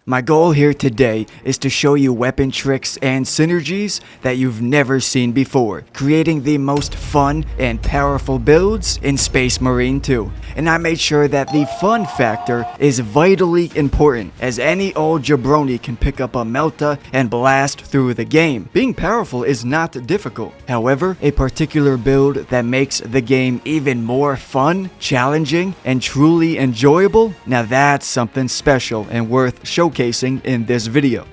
My goal here today is to show you weapon tricks and synergies that you've never seen before, creating the most fun and powerful builds in Space Marine 2. And I made sure that the fun factor is vitally important, as any old jabroni can pick up a melta and blast through the game. Being powerful is not difficult. However, a particular build that makes the game even more fun, challenging, and truly enjoyable, now that's something special and worth showcasing in this video.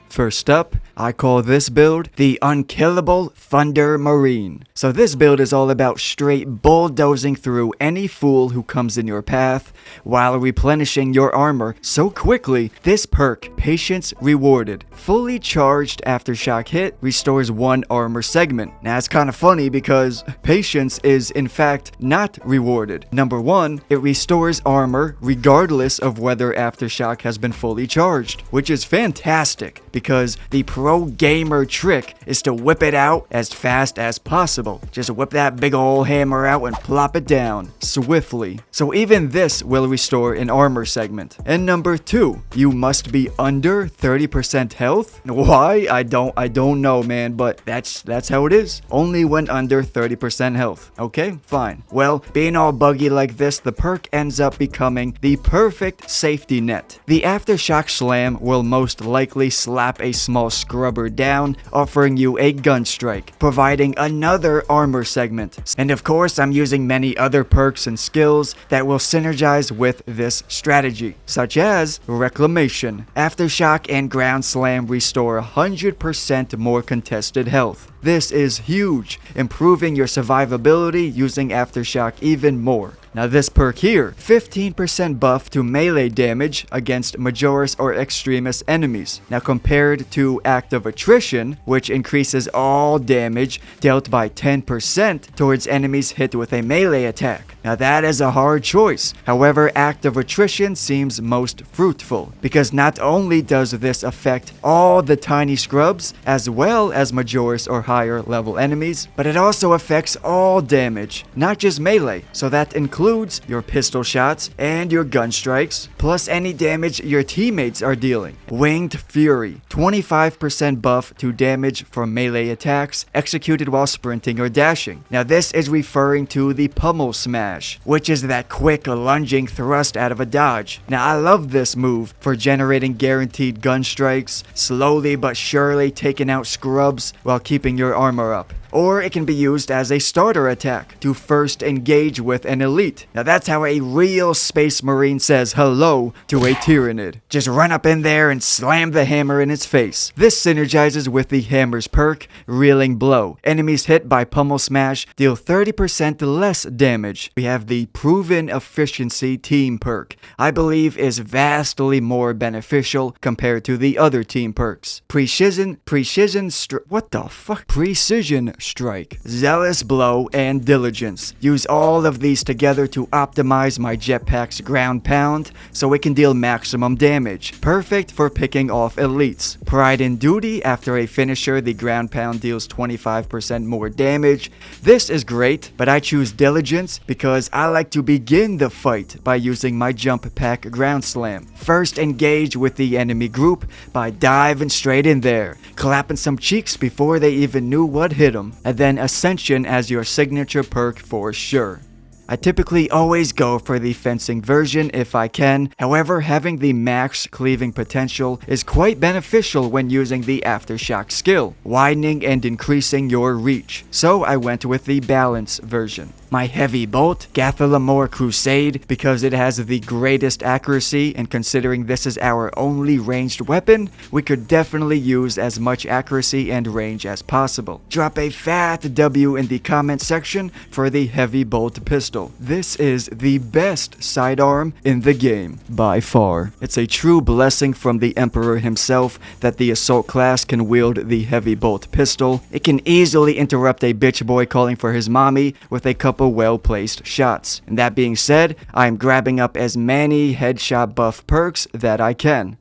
First up, I call this build the UnKillable Thunder Marine. So this build is all about straight bulldozing through any fool who comes in your path while replenishing your armor so quickly. This perk, Patience Rewarded, fully charged aftershock hit, restores 1 armor segment. Now it's kind of funny because Patience is in fact not rewarded. Number 1, it restores armor regardless of whether aftershock has been fully charged, which is fantastic because the pro gamer trick is to whip it out as fast as possible. Just whip that big ol' hammer out and plop it down swiftly. So even this will restore an armor segment. And number 2, you must be under 30% health. Why? I don't know, man, but that's how it is. Only when under 30% health. Okay, fine. Well, being all buggy like this, the perk ends up becoming the perfect safety net. The aftershock slam will most likely slap a small scrubber down, offering you a gun strike, providing another armor segment. And of course, I'm using many other perks and skills that will synergize with this strategy, such as Reclamation. Aftershock and Ground Slam restore 100% more contested health. This is huge, improving your survivability using Aftershock even more. Now this perk here, 15% buff to melee damage against Majoris or Extremis enemies. Now compared to Active Attrition, which increases all damage dealt by 10% towards enemies hit with a melee attack. Now that is a hard choice. However, Active Attrition seems most fruitful, because not only does this affect all the tiny scrubs, as well as Majoris or higher level enemies, but it also affects all damage, not just melee. So that includes your pistol shots and your gun strikes, plus any damage your teammates are dealing. Winged Fury, 25% buff to damage from melee attacks executed while sprinting or dashing. Now this is referring to the Pummel Smash, which is that quick lunging thrust out of a dodge. Now I love this move for generating guaranteed gun strikes, slowly but surely taking out scrubs while keeping your armor up. Or it can be used as a starter attack to first engage with an elite. Now that's how a real Space Marine says hello to a Tyrannid. Just run up in there and slam the hammer in its face. This synergizes with the hammer's perk, Reeling Blow. Enemies hit by Pummel Smash deal 30% less damage. We have the Proven Efficiency Team perk. I believe is vastly more beneficial compared to the other team perks. Precision Strike, Zealous Blow, and Diligence. Use all of these together to optimize my jetpack's ground pound so it can deal maximum damage. Perfect for picking off elites. Pride and Duty, after a finisher, the ground pound deals 25% more damage. This is great, but I choose Diligence because I like to begin the fight by using my jump pack ground slam. First engage with the enemy group by diving straight in there, clapping some cheeks before they even knew what hit them, and then Ascension as your signature perk for sure. I typically always go for the fencing version if I can. However, having the max cleaving potential is quite beneficial when using the aftershock skill, widening and increasing your reach. So I went with the balance version. My heavy bolt, Gathalamor Crusade, because it has the greatest accuracy, and considering this is our only ranged weapon, we could definitely use as much accuracy and range as possible. Drop a fat W in the comment section for the heavy bolt pistol. This is the best sidearm in the game, by far. It's a true blessing from the Emperor himself that the assault class can wield the heavy bolt pistol. It can easily interrupt a bitch boy calling for his mommy with a couple well-placed shots. And that being said, I'm grabbing up as many headshot buff perks that I can.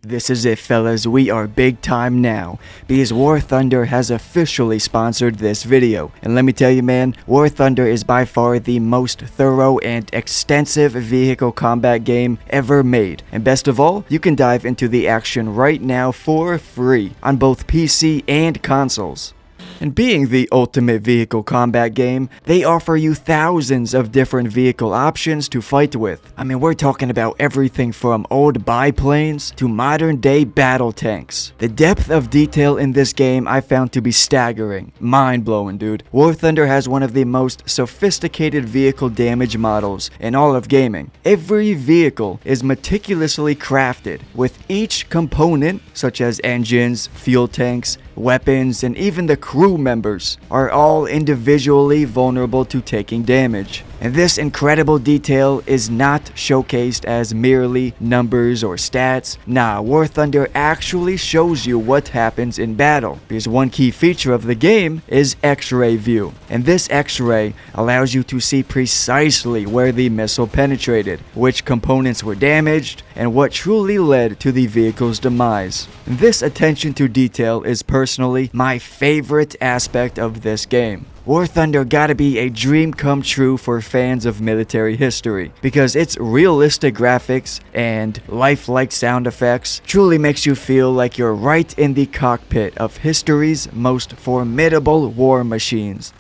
This is it, fellas, we are big time now, because War Thunder has officially sponsored this video. And let me tell you, man, War Thunder is by far the most thorough and extensive vehicle combat game ever made. And best of all, you can dive into the action right now for free on both PC and consoles. And being the ultimate vehicle combat game, they offer you thousands of different vehicle options to fight with. I mean, we're talking about everything from old biplanes to modern day battle tanks. The depth of detail in this game I found to be staggering. Mind-blowing, dude. War Thunder has one of the most sophisticated vehicle damage models in all of gaming. Every vehicle is meticulously crafted, with each component, such as engines, fuel tanks, weapons, and even the crew members, are all individually vulnerable to taking damage. And this incredible detail is not showcased as merely numbers or stats. Nah, War Thunder actually shows you what happens in battle, because one key feature of the game is X-ray view. And this X-ray allows you to see precisely where the missile penetrated, which components were damaged, and what truly led to the vehicle's demise. This attention to detail is personally my favorite aspect of this game. War Thunder gotta be a dream come true for fans of military history, because its realistic graphics and lifelike sound effects truly makes you feel like you're right in the cockpit of history's most formidable war machines.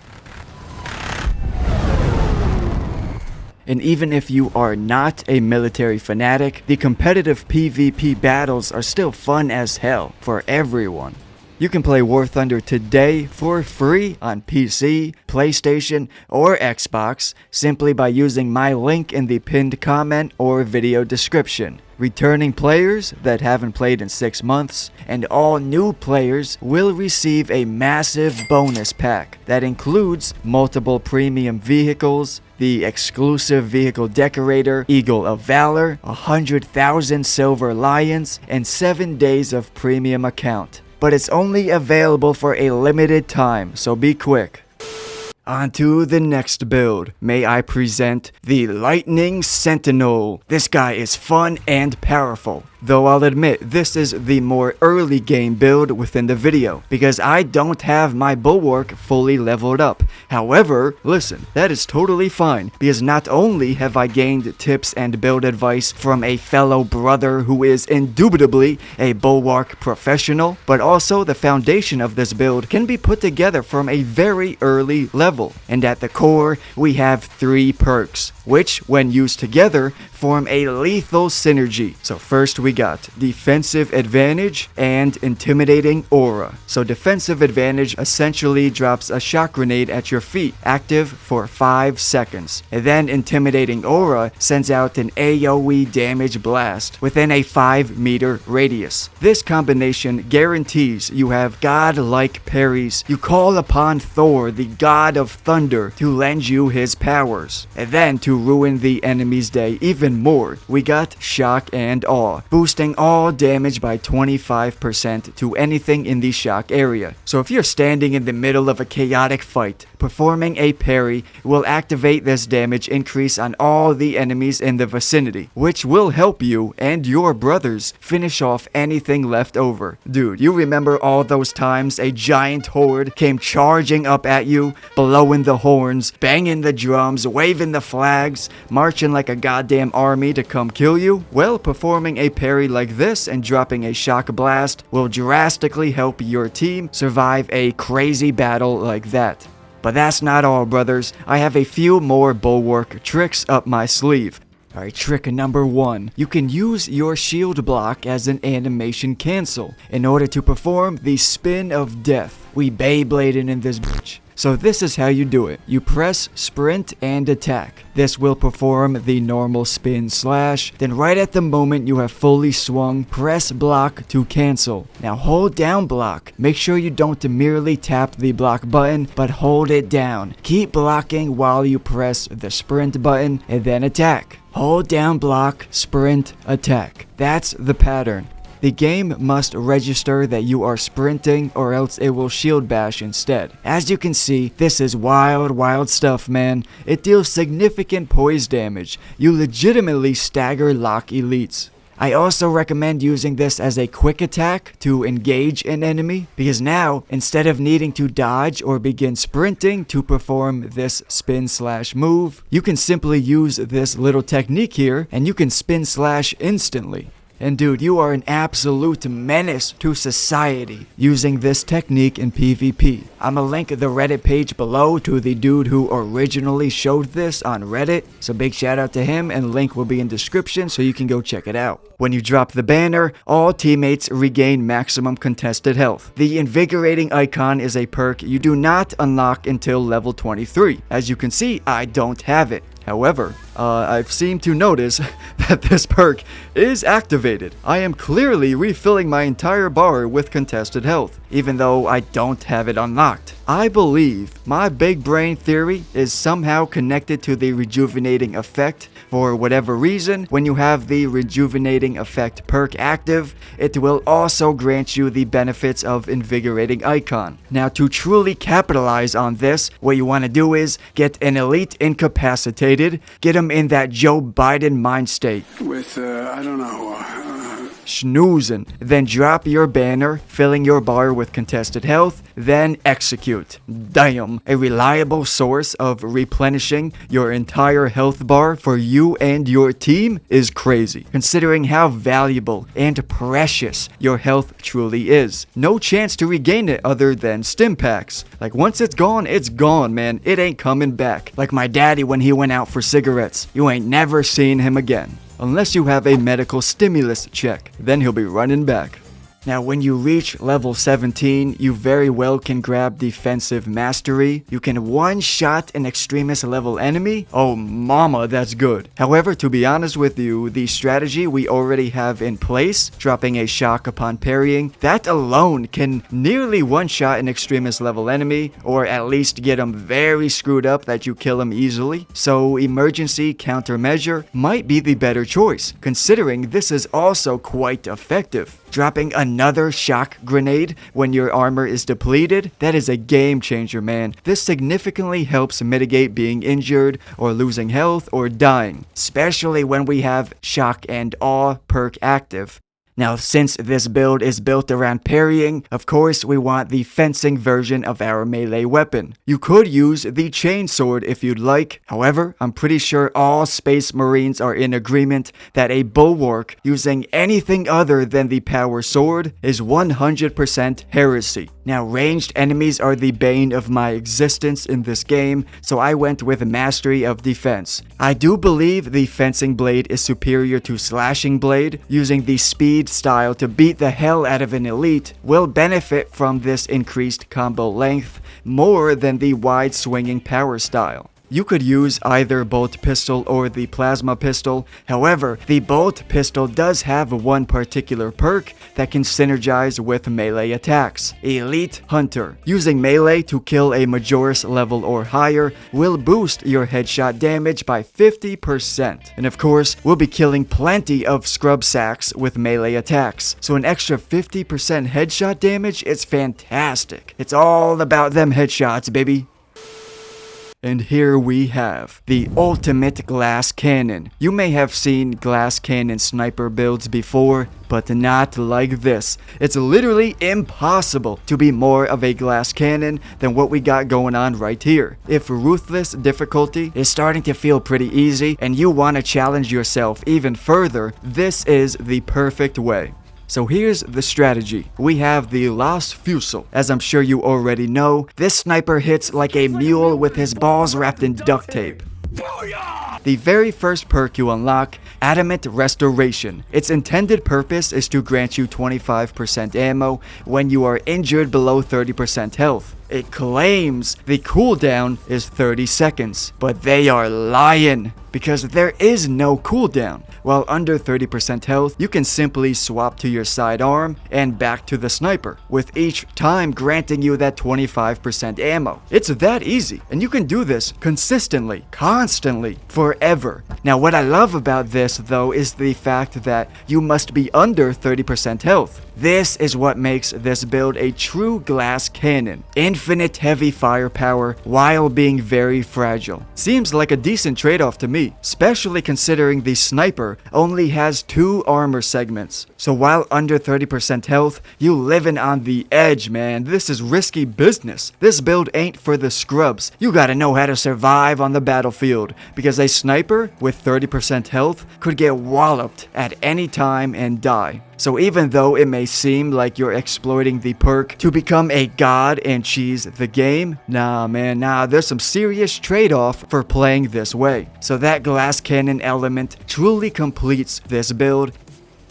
And even if you are not a military fanatic, the competitive PvP battles are still fun as hell for everyone. You can play War Thunder today for free on PC, PlayStation, or Xbox simply by using my link in the pinned comment or video description. Returning players that haven't played in 6 months and all new players will receive a massive bonus pack that includes multiple premium vehicles, the exclusive vehicle decorator, Eagle of Valor, 100,000 silver lions, and 7 days of premium account. But it's only available for a limited time, so be quick. On to the next build. May I present the Lightning Sentinel. This guy is fun and powerful. Though I'll admit, this is the more early game build within the video, because I don't have my Bulwark fully leveled up. However, listen, that is totally fine, because not only have I gained tips and build advice from a fellow brother who is indubitably a Bulwark professional, but also the foundation of this build can be put together from a very early level. And at the core, we have 3 perks, which, when used together, form a lethal synergy. So first we got Defensive Advantage and Intimidating Aura. So Defensive Advantage essentially drops a shock grenade at your feet, active for 5 seconds. And then Intimidating Aura sends out an AoE damage blast within a 5-meter radius. This combination guarantees you have godlike parries. You call upon Thor, the god of thunder, to lend you his powers. And then to ruin the enemy's day even more, we got Shock and Awe, boosting all damage by 25% to anything in the shock area. So if you're standing in the middle of a chaotic fight, performing a parry will activate this damage increase on all the enemies in the vicinity, which will help you and your brothers finish off anything left over. Dude, you remember all those times a giant horde came charging up at you, blowing the horns, banging the drums, waving the flags, marching like a goddamn army to come kill you? Well, performing a parry like this and dropping a shock blast will drastically help your team survive a crazy battle like that. But that's not all, brothers. I have a few more Bulwark tricks up my sleeve. Alright, trick number 1. You can use your shield block as an animation cancel in order to perform the Spin of Death. We Beyblading in this bitch. So this is how you do it. You press sprint and attack. This will perform the normal spin slash. Then right at the moment you have fully swung, press block to cancel. Now hold down block. Make sure you don't merely tap the block button, but hold it down. Keep blocking while you press the sprint button and then attack. Hold down block, sprint, attack. That's the pattern. The game must register that you are sprinting or else it will shield bash instead. As you can see, this is wild stuff, man. It deals significant poise damage. You legitimately stagger lock elites. I also recommend using this as a quick attack to engage an enemy, because now, instead of needing to dodge or begin sprinting to perform this spin/move, you can simply use this little technique here and you can spin/slash instantly. And dude, you are an absolute menace to society using this technique in PvP. I'ma link the Reddit page below to the dude who originally showed this on Reddit, so big shout out to him, and link will be in description so you can go check it out. When you drop the banner, all teammates regain maximum contested health. The invigorating icon is a perk you do not unlock until level 23. As you can see, I don't have it. However, I've seemed to notice that this perk is activated. I am clearly refilling my entire bar with contested health, even though I don't have it unlocked. I believe my big brain theory is somehow connected to the rejuvenating effect. For whatever reason, when you have the rejuvenating effect perk active, it will also grant you the benefits of invigorating icon. Now, to truly capitalize on this, what you want to do is get an elite incapacitated, get him in that Joe Biden mind state. With, I don't know, Snoozing. Then drop your banner, filling your bar with contested health, then execute. Damn, a reliable source of replenishing your entire health bar for you and your team is crazy, considering how valuable and precious your health truly is. No chance to regain it other than stim packs. Like, once it's gone, man. It ain't coming back. Like my daddy when he went out for cigarettes. You ain't never seen him again. Unless you have a medical stimulus check, then he'll be running back. Now, when you reach level 17, you very well can grab Defensive Mastery. You can one-shot an extremist level enemy. Oh mama, that's good. However, to be honest with you, the strategy we already have in place, dropping a shock upon parrying, that alone can nearly one-shot an extremist level enemy, or at least get him very screwed up that you kill him easily. So emergency countermeasure might be the better choice, considering this is also quite effective. Dropping another shock grenade when your armor is depleted, that is a game changer, man. This significantly helps mitigate being injured or losing health or dying, especially when we have shock and awe perk active. Now, since this build is built around parrying, of course we want the fencing version of our melee weapon. You could use the chainsword if you'd like. However, I'm pretty sure all Space Marines are in agreement that a bulwark using anything other than the power sword is 100% heresy. Now, ranged enemies are the bane of my existence in this game, so I went with Mastery of Defense. I do believe the fencing blade is superior to slashing blade. Using the speed style to beat the hell out of an elite will benefit from this increased combo length more than the wide swinging power style. You could use either bolt pistol or the plasma pistol. However, the bolt pistol does have one particular perk that can synergize with melee attacks. Elite Hunter. Using melee to kill a Majoris level or higher will boost your headshot damage by 50%. And of course, we'll be killing plenty of scrub sacks with melee attacks. So an extra 50% headshot damage is fantastic. It's all about them headshots, baby. And here we have the ultimate glass cannon. You may have seen glass cannon sniper builds before, but not like this. It's literally impossible to be more of a glass cannon than what we got going on right here. If ruthless difficulty is starting to feel pretty easy and you want to challenge yourself even further, this is the perfect way. So here's the strategy. We have the Las Fusel. As I'm sure you already know, this sniper hits like a mule with his balls wrapped in duct tape. The very first perk you unlock, Adamant Restoration. Its intended purpose is to grant you 25% ammo when you are injured below 30% health. It claims the cooldown is 30 seconds, but they are lying because there is no cooldown. While under 30% health, you can simply swap to your sidearm and back to the sniper, with each time granting you that 25% ammo. It's that easy, and you can do this consistently, constantly, forever. Now, what I love about this, though, is the fact that you must be under 30% health. This is what makes this build a true glass cannon. Infinite heavy firepower while being very fragile. Seems like a decent trade-off to me, especially considering the sniper Sniper only has 2 armor segments. So while under 30% health, you living on the edge, man. This is risky business. This build ain't for the scrubs. You gotta know how to survive on the battlefield, because a sniper with 30% health could get walloped at any time and die. So even though it may seem like you're exploiting the perk to become a god and cheese the game, nah man, there's some serious trade-off for playing this way. So that glass cannon element truly completes this build.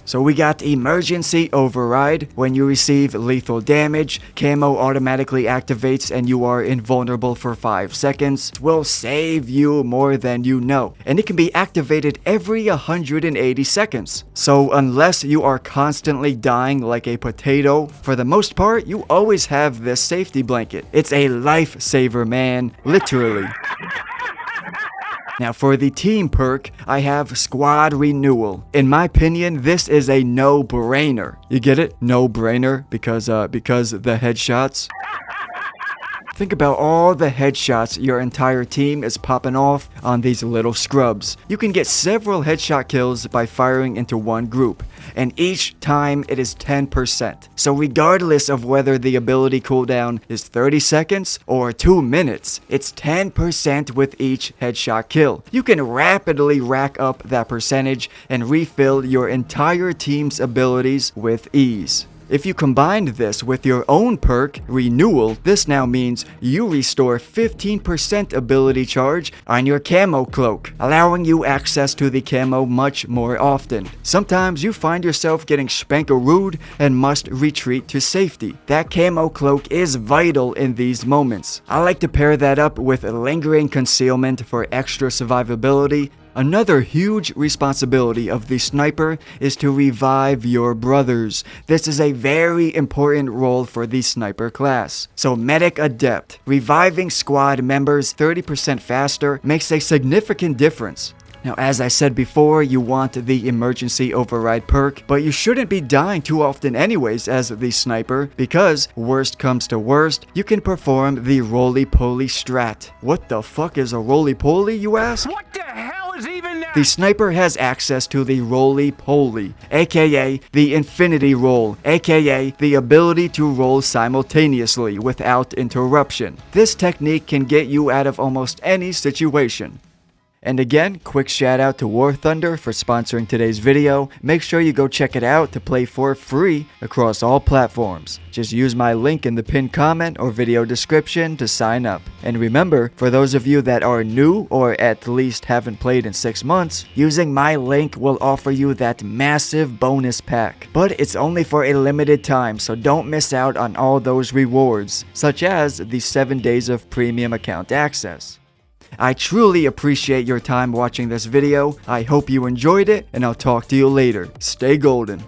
So we got Emergency Override. When you receive lethal damage, camo automatically activates and you are invulnerable for 5 seconds. It will save you more than you know. And it can be activated every 180 seconds. So unless you are constantly dying like a potato, for the most part, you always have this safety blanket. It's a lifesaver, man. Literally. Now for the team perk, I have Squad Renewal. In my opinion, this is a no-brainer. You get it? No-brainer because the headshots. Think about all the headshots your entire team is popping off on these little scrubs. You can get several headshot kills by firing into one group, and each time it is 10%. So regardless of whether the ability cooldown is 30 seconds or 2 minutes, it's 10% with each headshot kill. You can rapidly rack up that percentage and refill your entire team's abilities with ease. If you combine this with your own perk, Renewal, this now means you restore 15% ability charge on your camo cloak, allowing you access to the camo much more often. Sometimes you find yourself getting spankarooed and must retreat to safety. That camo cloak is vital in these moments. I like to pair that up with lingering concealment for extra survivability. Another huge responsibility of the sniper is to revive your brothers. This is a very important role for the sniper class. So Medic Adept, reviving squad members 30% faster makes a significant difference. Now, as I said before, you want the Emergency Override perk, but you shouldn't be dying too often anyways as the sniper, because worst comes to worst, you can perform the roly-poly strat. What the fuck is a roly-poly, you ask? What the hell is even that? The sniper has access to the roly-poly, aka the infinity roll, aka the ability to roll simultaneously without interruption. This technique can get you out of almost any situation. And again, quick shout out to War Thunder for sponsoring today's video. Make sure you go check it out to play for free across all platforms. Just use my link in the pinned comment or video description to sign up. And remember, for those of you that are new or at least haven't played in 6 months, using my link will offer you that massive bonus pack. But it's only for a limited time, so don't miss out on all those rewards, such as the 7 days of premium account access. I truly appreciate your time watching this video. I hope you enjoyed it, and I'll talk to you later. Stay golden.